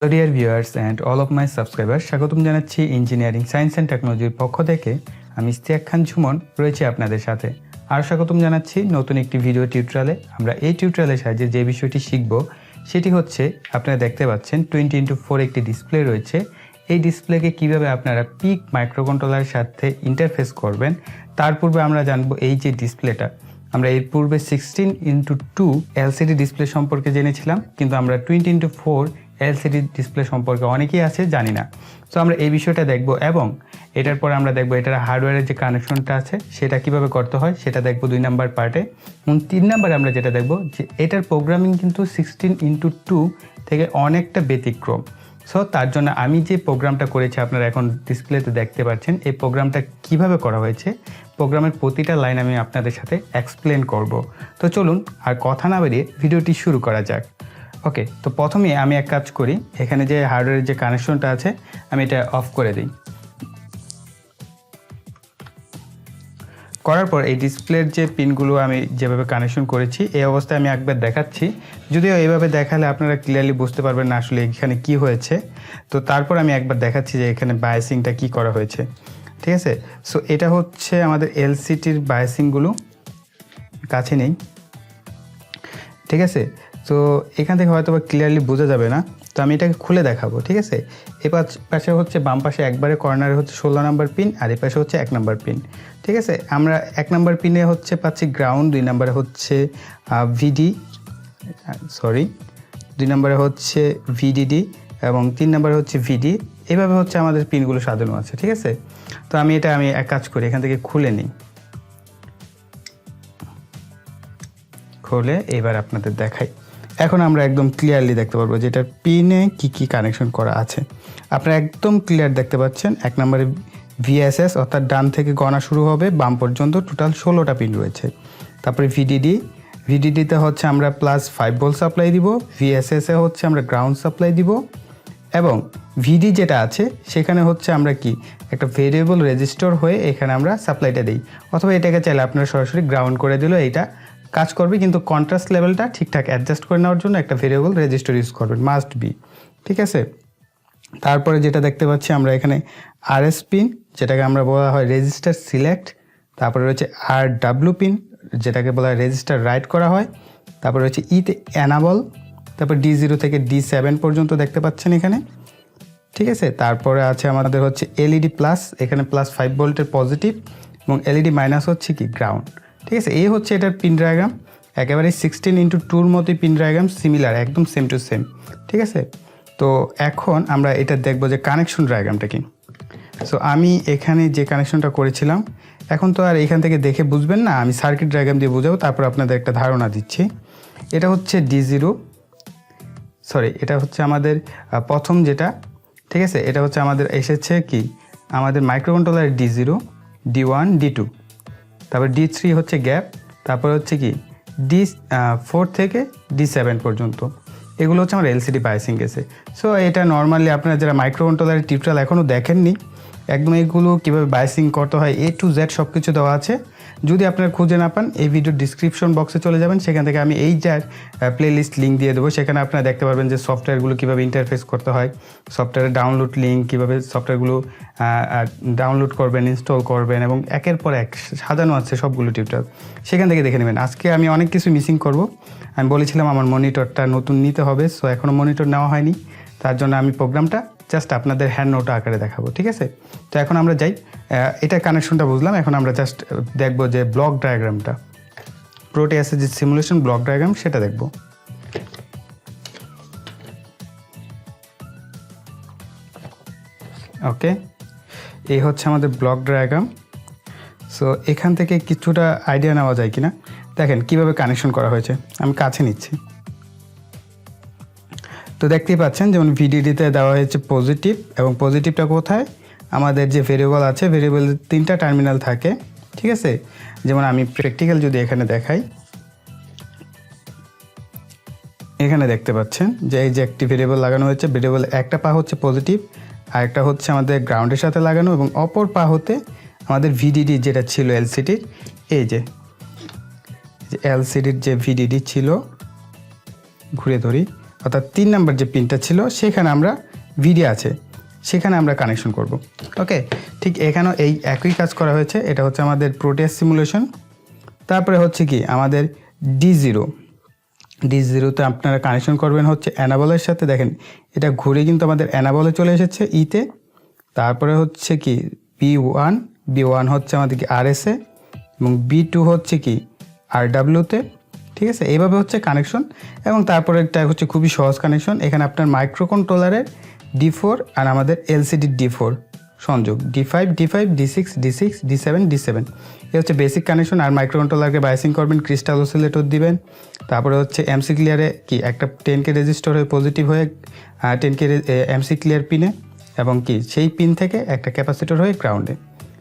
Hello dear viewers and all of my subscribers, স্বাগতম জানাচ্ছি engineering science and টেকনোলজির পক্ষ থেকে। আমি ইস্তিয়াক খান ঝুমন রয়েছি আপনাদের সাথে। আর স্বাগতম জানাচ্ছি নতুন একটি ভিডিও টিউটোরিয়ালে। আমরা এই টিউটোরিয়ালের সাহায্যে যে বিষয়টি শিখব সেটি হচ্ছে, আপনারা দেখতে পাচ্ছেন 20x4 একটি ডিসপ্লে রয়েছে। এই ডিসপ্লেকে কিভাবে আপনারা পিক মাইক্রোকন্ট্রোলারের সাথে ইন্টারফেস করবেন। তার পূর্বে আমরা জানব এই যে ডিসপ্লেটা, আমরা এর পূর্বে 16x2 এলসিডি ডিসপ্লে সম্পর্কে জেনেছিলাম, কিন্তু আমরা 20x4 এলসিডি ডিসপ্লে সম্পর্কে অনেকেই আছে জানি না। সো আমরা এই বিষয়টা দেখব এবং এটার পর আমরা দেখব এটার হার্ডওয়্যারের যে কানেকশনটা আছে সেটা কিভাবে করতে হয় সেটা দেখব 2 নাম্বার পার্টে। এবং 3 নাম্বারে আমরা যেটা দেখব যে এটার প্রোগ্রামিং কিন্তু 16x2 থেকে অনেকটা ব্যতিক্রম। সো তার জন্য আমি যে প্রোগ্রামটা করেছি আপনারা এখন ডিসপ্লেতে দেখতে পাচ্ছেন, এই প্রোগ্রামটা কিভাবে করা হয়েছে, প্রোগ্রামের প্রতিটা লাইন আমি আপনাদের সাথে এক্সপ্লেন করব। তো চলুন আর কথা না বাড়িয়ে ভিডিওটি শুরু করা যাক। ওকে, তো প্রথমে আমি এক কাজ করি, এখানে যে হার্ডওয়্যারের যে কানেকশনটা আছে আমি এটা অফ করে দিই। করার পর এই ডিসপ্লের যে পিনগুলো আমি যেভাবে কানেকশন করেছি এই অবস্থায় আমি একবার দেখাচ্ছি। যদিও এইভাবে দেখালে আপনারা ক্লিয়ারলি বুঝতে পারবেন না আসলে এখানে কি হয়েছে। তো তারপর আমি একবার দেখাচ্ছি যে এখানে বায়াসিংটা কি করা হয়েছে। ঠিক আছে, সো এটা হচ্ছে আমাদের এলসিডির বায়াসিংগুলো, কাছে নেই। ঠিক আছে, তো এখান থেকে হয়তো বা ক্লিয়ারলি বোঝা যাবে না, তো আমি এটাকে খুলে দেখাবো। ঠিক আছে, এই পাশে হচ্ছে বাম পাশে একবারে কর্নারে হচ্ছে 16 নাম্বার পিন, আর এই পাশে হচ্ছে 1 নাম্বার পিন। ঠিক আছে, আমরা 1 নাম্বার পিনে হচ্ছে পাচ্ছি গ্রাউন্ড, 2 নাম্বারে হচ্ছে দুই নাম্বারে হচ্ছে ভিডিডি এবং 3 নাম্বারে হচ্ছে ভিডি। এইভাবে হচ্ছে আমাদের পিনগুলো সাজানো আছে। ঠিক আছে, তো আমি এক কাজ করি, এখান থেকে খুলে নিই। খুলে এবার আপনাদের দেখাই। এখন আমরা একদম ক্লিয়ারলি দেখতে পারবো যে এটার পিনে কি কানেকশন করা আছে। আপনারা একদম ক্লিয়ার দেখতে পাচ্ছেন। 1 নম্বরে ভিএসএস অর্থাৎ ডান থেকে গণা শুরু হবে বাম পর্যন্ত টোটাল 16টা পিন রয়েছে। তারপরে ভিডিডিতে হচ্ছে আমরা +5 ভোল্ট সাপ্লাই দিব, ভিএসএসে হচ্ছে আমরা গ্রাউন্ড সাপ্লাই দিব, এবং ভিডি যেটা আছে সেখানে হচ্ছে আমরা কি একটা ভেরিয়েবল রেজিস্টার হয়ে এখানে আমরা সাপ্লাইটা দিই, অথবা এটাকে চাইলে আপনারা সরাসরি গ্রাউন্ড করে দিলেও এইটা কাজ করবে, কিন্তু কন্ট্রাস্ট লেভেলটা ঠিকঠাক অ্যাডজাস্ট করে নেওয়ার জন্য একটা ভেরিয়েবল রেজিস্টার ইউজ করবেন, মাস্ট বি। ঠিক আছে, তারপরে যেটা দেখতে পাচ্ছি আমরা এখানে আরএস পিন, যেটাকে আমরা বলা হয় রেজিস্টার সিলেক্ট। তারপরে রয়েছে RW পিন, যেটাকে বলা হয় রেজিস্টার রাইট করা হয়। তারপরে রয়েছে ইতে অ্যানাবল, তারপর D0 থেকে D7 পর্যন্ত দেখতে পাচ্ছেন এখানে। ঠিক আছে, তারপরে আছে আমাদের হচ্ছে এলইডি প্লাস, এখানে +5 ভোল্টের পজিটিভ, এবং এলইডি মাইনাস হচ্ছে কি গ্রাউন্ড। ঠিক আছে, এই হচ্ছে এটার পিন ডায়াগ্রাম, একেবারে 16x2 মতোই পিন ডায়াগ্রাম, সিমিলার, একদম সেম টু সেম। ঠিক আছে, তো এখন আমরা এটা দেখব যে কানেকশন ডায়াগ্রামটা কি। সো আমি এখানে যে কানেকশনটা করেছিলাম, এখন তো আর এখান থেকে দেখে বুঝবেন না, আমি সার্কিট ডায়াগ্রাম দিয়ে বোঝাবো, তারপর আপনাদের একটা ধারণা দিচ্ছি। এটা হচ্ছে এটা হচ্ছে আমাদের প্রথম যেটা। ঠিক আছে, এটা হচ্ছে আমাদের এসেছে কি আমাদের মাইক্রোকন্ট্রোলারের D0, D1, D2, তারপর D3 হচ্ছে গ্যাপ, তারপর হচ্ছে কি D4 থেকে D7 পর্যন্ত। এগুলো হচ্ছে আমার এলসিডি বায়াসিং গেছে। সো এটা নর্মালি আপনারা যারা মাইক্রোকন্ট্রোলারের টিউটোরিয়াল এখনও দেখেননি, একদম এগুলো কীভাবে বায়াসিং করতে হয় A to Z সব কিছু দেওয়া আছে। যদি আপনারা খুঁজে না পান, এই ভিডিওর ডিসক্রিপশন বক্সে চলে যাবেন, সেখান থেকে আমি এই যার প্লেলিস্ট লিঙ্ক দিয়ে দেবো। সেখানে আপনারা দেখতে পারবেন যে সফটওয়্যারগুলো কীভাবে ইন্টারফেস করতে হয়, সফটওয়্যারের ডাউনলোড লিঙ্ক, কীভাবে সফটওয়্যারগুলো ডাউনলোড করবেন, ইনস্টল করবেন, এবং একের পর এক সাজানো আছে সবগুলো টিউটোরিয়াল, সেখান থেকে দেখে নেবেন। আজকে আমি অনেক কিছু মিসিং করব। আমি বলেছিলাম আমার মনিটরটা নতুন নিতে হবে, সো এখনও মনিটর নেওয়া হয়নি, তার জন্য আমি প্রোগ্রামটা জাস্ট আপনাদের হ্যান্ড নোট আকারে দেখাবো। ঠিক আছে, তো এখন আমরা যাই, এটা কানেকশনটা বুঝলাম, এখন আমরা জাস্ট দেখব যে ব্লক ডায়াগ্রামটা, প্রোটিয়াসের যে সিমুলেশন ব্লক ডায়াগ্রাম সেটা দেখব। ওকে, এই হচ্ছে আমাদের ব্লক ডায়াগ্রাম। সো এখান থেকে কিছুটা আইডিয়া নেওয়া যায় কিনা দেখেন কিভাবে কানেকশন করা হয়েছে। আমি কাছে নিচ্ছি, তো দেখতেই পাচ্ছেন যেমন ভিডিডিতে দেওয়া হয়েছে পজিটিভ, এবং পজিটিভটা কোথায় আমাদের যে ভেরিয়েবল আছে, ভেরিয়েবল 3টা টার্মিনাল থাকে। ঠিক আছে, যেমন আমি প্র্যাকটিক্যাল যদি এখানে দেখাই, এখানে দেখতে পাচ্ছেন যে এই যে একটি ভেরিয়েবল লাগানো হয়েছে, ভেরিয়েবল একটা পা হচ্ছে পজিটিভ, আর একটা হচ্ছে আমাদের গ্রাউন্ডের সাথে লাগানো, এবং অপর পা হতে আমাদের ভিডিডি যেটা ছিল এলসিডির, এই যে এলসিডির যে ভিডিডি ছিল, ঘুরে ধরি, অর্থাৎ 3 নাম্বার যে পিনটা ছিল সেখানে আমরা ভিডি আছে সেখানে আমরা কানেকশন করব। ওকে, ঠিক এখানেও এই একই কাজ করা হয়েছে। এটা হচ্ছে আমাদের প্রোটেস সিমুলেশন। তারপরে হচ্ছে কি আমাদের ডি0তে আপনারা কানেকশন করবেন হচ্ছে অ্যানাবলের সাথে। দেখেন এটা ঘুরে কিন্তু আমাদের অ্যানাবলে চলে এসেছে ইতে। তারপরে হচ্ছে কি বি1 হচ্ছে আমাদের কি আরএসএ এবং বি2 হচ্ছে কি আরডাব্লিউতে। ঠিক আছে, এইভাবে হচ্ছে কানেকশন। এবং তারপরে একটা হচ্ছে খুবই সহজ কানেকশন। এখানে আপনার মাইক্রোকন্ট্রোলারের D4 আর আমাদের এলসিডির D4 সংযোগ, D5 D6 D7 এই হচ্ছে বেসিক কানেকশন। আর মাইক্রোকন্ট্রোলারকে বাইসিং করবেন, ক্রিস্টাল অসিলেটর দিবেন। তারপরে হচ্ছে এমসি ক্লিয়ারে কি একটা 10K রেজিস্টার হয়ে পজিটিভ হয়ে 10K এমসি ক্লিয়ার পিনে এবং কি সেই পিন থেকে একটা ক্যাপাসিটর হয়ে গ্রাউন্ডে।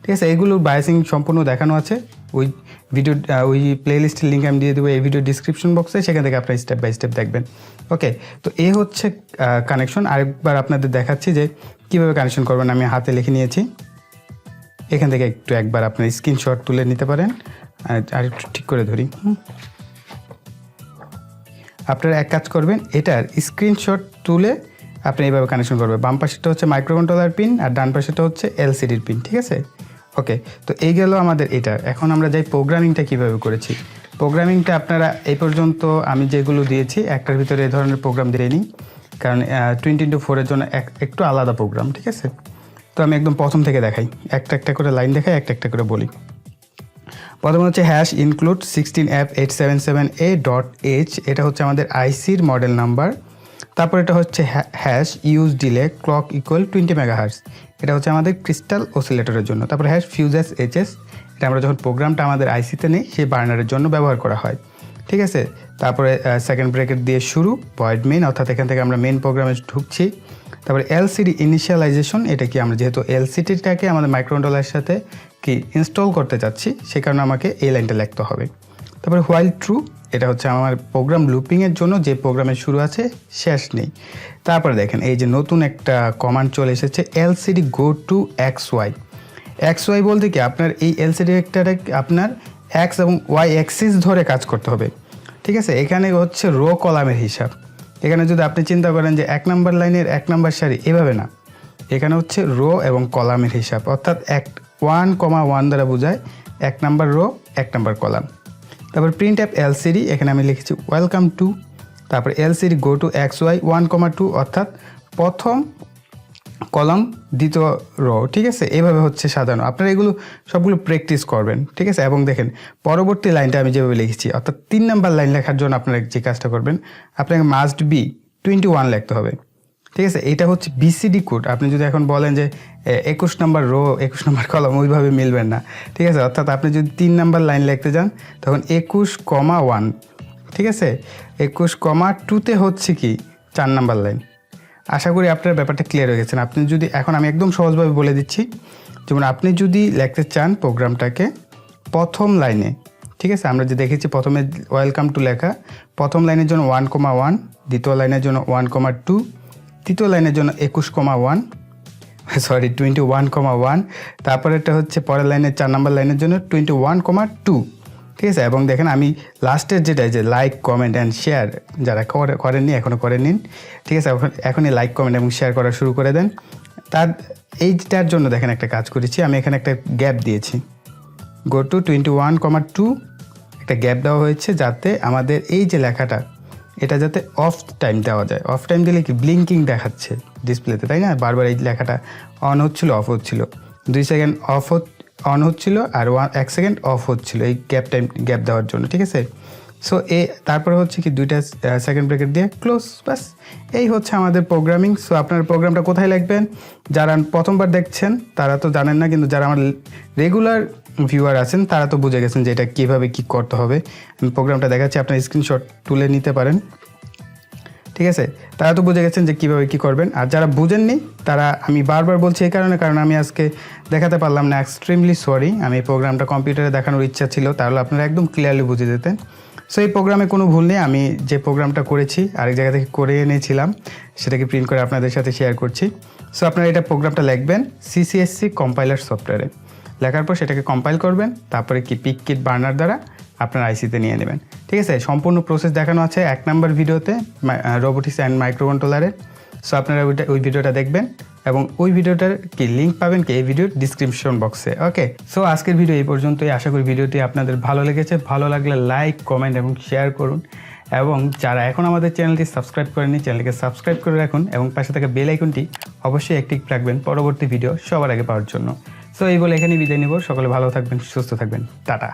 ঠিক আছে, এইগুলোর বায়াসিং সম্পূর্ণ দেখানো আছে ওই ভিডিও, ওই প্লেলিস্টের লিঙ্ক আমি দিয়ে দেবো এই ভিডিও ডিসক্রিপশন বক্সে, সেখান থেকে আপনারা স্টেপ বাই স্টেপ দেখবেন। ওকে, তো এই হচ্ছে কানেকশন। আরেকবার আপনাদের দেখাচ্ছি যে কীভাবে কানেকশন করবেন। আমি হাতে লিখে নিয়েছি, এখান থেকে একবার আপনার স্ক্রিনশট তুলে নিতে পারেন। আর একটু ঠিক করে ধরি। আপনারা এক কাজ করবেন, এটার স্ক্রিনশট তুলে আপনি এইভাবে কানেকশন করবেন। বাম পাশেটা হচ্ছে মাইক্রোকন্ট্রোলার পিন আর ডান পাশেটা হচ্ছে এলসিডির পিন। ঠিক আছে, ওকে, তো এই গেল আমাদের এটা। এখন আমরা যাই প্রোগ্রামিংটা কীভাবে করেছি। প্রোগ্রামিংটা আপনারা এই পর্যন্ত আমি যেগুলো দিয়েছি একটার ভিতরে এই ধরনের প্রোগ্রাম দিয়ে নিই, কারণ 20x4 জন্য একটু আলাদা প্রোগ্রাম। ঠিক আছে, তো আমি একদম প্রথম থেকে দেখাই, একটা করে লাইন দেখাই, একটা করে বলি। প্রথমে হচ্ছে হ্যাশ ইনক্লুড 16F877A.H, এটা হচ্ছে আমাদের আইসির মডেল নাম্বার। তারপর এটা হচ্ছে hash use delay clock equal 20 megahertz, এটা হচ্ছে আমাদের ক্রিস্টাল অসিলেটরের জন্য। তারপর হ্যাশ ফিউজেস এইচএস, এটা আমরা যখন প্রোগ্রামটা আমাদের আইসিতে নেই সেই বার্নারের জন্য ব্যবহার করা হয়। ঠিক আছে, তারপরে সেকেন্ড ব্র্যাকেট দিয়ে শুরু ভয়েড মেইন, অর্থাৎ এখান থেকে আমরা মেইন প্রোগ্রামে ঢুকছি। তারপরে এলসিডি ইনিশিয়ালাইজেশন, এটা কি আমরা যেহেতু এলসিডিটাকে আমাদের মাইক্রোকন্ট্রোলারের সাথে কি ইনস্টল করতে চাচ্ছি সে কারণে আমাকে এই লাইনটা লিখতে হবে। তারপরে হোয়াইল ট্রু, এটা হচ্ছে আমার প্রোগ্রাম লুপিংয়ের জন্য, যে প্রোগ্রামের শুরু আছে শেষ নেই। তারপরে দেখেন এই যে নতুন একটা কমান্ড চলে এসেছে, এলসিডি গো টু XY বলতে কি আপনার এই এলসিডি একটা আপনার এক্স এবং ওয়াই অ্যাক্সিস ধরে কাজ করতে হবে। ঠিক আছে, এখানে হচ্ছে রো কলামের হিসাব। এখানে যদি আপনি চিন্তা করেন যে 1 নম্বর লাইনের 1 নম্বর সারি, এভাবে না, এখানে হচ্ছে রো এবং কলামের হিসাব, অর্থাৎ 1,1 দ্বারা বোঝায় 1 নম্বর রো 1 নম্বর কলাম। তারপর প্রিন্ট অ্যাপ এলসিডি, এখানে আমি লিখেছি ওয়েলকাম টু। তারপর এলসিডি গো টু XY 1,2, অর্থাৎ প্রথম কলাম দ্বিতীয় রো। ঠিক আছে, এইভাবে হচ্ছে সাজানো। আপনারা এগুলো সবগুলো প্র্যাকটিস করবেন। ঠিক আছে, এবং দেখেন পরবর্তী লাইনটা আমি যেভাবে লিখেছি, অর্থাৎ 3 নাম্বার লাইন লেখার জন্য আপনারা যে কাজটা করবেন, আপনাকে মাস্ট বি 21 লিখতে হবে। ঠিক আছে, এটা হচ্ছে বিসিডি কোড। আপনি যদি এখন বলেন যে 21 নম্বর রো 21 নম্বর কলাম, ওইভাবে মিলবেন না। ঠিক আছে, অর্থাৎ আপনি যদি 3 নাম্বার লাইন লিখতে যান তখন 21,1। ঠিক আছে, 21,2তে হচ্ছে কি 4 নাম্বার লাইন। আশা করি আপনার ব্যাপারটা ক্লিয়ার হয়ে গেছেন। আপনি যদি এখন আমি একদম সহজভাবে বলে দিচ্ছি, যেমন আপনি যদি লিখতে চান প্রোগ্রামটাকে প্রথম লাইনে, ঠিক আছে, আমরা যে দেখেছি প্রথমে ওয়েলকাম টু লেখা, প্রথম লাইনের জন্য 1,1, দ্বিতীয় লাইনের জন্য 1,2, তৃতীয় লাইনের জন্য 21,1, তারপরে এটা হচ্ছে পরের লাইনের 4 নম্বর লাইনের জন্য 21,2। ঠিক আছে, এবং দেখেন আমি লাস্টের যেটা যে লাইক কমেন্ট অ্যান্ড শেয়ার, যারা করেননি এখনও করে নিন। ঠিক আছে, এখনই লাইক কমেন্ট এবং শেয়ার করা শুরু করে দেন। এইটার জন্য দেখেন একটা কাজ করেছি, আমি এখানে একটা গ্যাপ দিয়েছি, গো টু 21,2, একটা গ্যাপ দেওয়া হয়েছে যাতে আমাদের এই যে লেখাটা এটা যাতে অফ টাইম দেওয়া যায়। অফ টাইম দিলে কি ব্লিঙ্কিং দেখাচ্ছে ডিসপ্লেতে, তাই না? বারবার এই লেখাটা অন হচ্ছিল অফ হচ্ছিল, 2 সেকেন্ড অন হচ্ছিল আর 1 সেকেন্ড অফ হচ্ছিল, এই গ্যাপ দেওয়ার জন্য। ঠিক আছে, সো তারপরে হচ্ছে কি 2টা সেকেন্ড ব্রেকেট দিয়ে ক্লোজ, বাস। এই হচ্ছে আমাদের প্রোগ্রামিং। সো আপনার প্রোগ্রামটা কোথায় লিখবেন, যারা প্রথমবার দেখছেন তারা তো জানেন না, কিন্তু যারা আমার রেগুলার ভিউয়ার আছেন তারা তো বুঝে গেছেন যে এটা কীভাবে কী করতে হবে। আমি প্রোগ্রামটা দেখাচ্ছি, আপনার স্ক্রিনশট তুলে নিতে পারেন। ঠিক আছে, তারা তো বুঝে গেছেন যে কীভাবে কী করবেন। আর যারা বুঝেননি তারা, আমি বারবার বলছি এই কারণ আমি আজকে দেখাতে পারলাম না, এক্সট্রিমলি সরি। আমি এই প্রোগ্রামটা কম্পিউটারে দেখানোর ইচ্ছা ছিল, তাহলে আপনারা একদম ক্লিয়ারলি বুঝে যেতেন। সো এই প্রোগ্রামে কোনো ভুল নেই। আমি যে প্রোগ্রামটা করেছি আরেক জায়গা থেকে করে এনেছিলাম, সেটাকে প্রিন্ট করে আপনাদের সাথে শেয়ার করছি। সো আপনারা এটা প্রোগ্রামটা লিখবেন CCSC কম্পাইলার সফটওয়্যারে। লেখার পর সেটাকে কম্পাইল করবেন, তারপরে কি পিক কিট বার্নার দ্বারা আপনার আইসিতে নিয়ে নেবেন। ঠিক আছে, সম্পূর্ণ প্রসেস দেখানো আছে 1 নম্বর ভিডিওতে রোবোটিক্স অ্যান্ড মাইক্রোকন্ট্রোলারের। সো আপনারা ওই ভিডিওটা দেখবেন এবং ওই ভিডিওটার কি লিঙ্ক পাবেন কি এই ভিডিওর ডিসক্রিপশন বক্সে। ওকে, সো আজকের ভিডিও এই পর্যন্তই। আশা করি ভিডিওটি আপনাদের ভালো লেগেছে। ভালো লাগলে লাইক, কমেন্ট এবং শেয়ার করুন, এবং যারা এখন আমাদের চ্যানেলটি সাবস্ক্রাইব করেননি চ্যানেলকে সাবস্ক্রাইব করে রাখুন এবং পাশে থাকা বেল আইকনটি অবশ্যই অ্যাক্টিভ রাখবেন পরবর্তী ভিডিও সবার আগে পাওয়ার জন্য। সো এই বলে এখানেই বিদায় নেব। সকলে ভালো থাকবেন, সুস্থ থাকবেন, টাটা।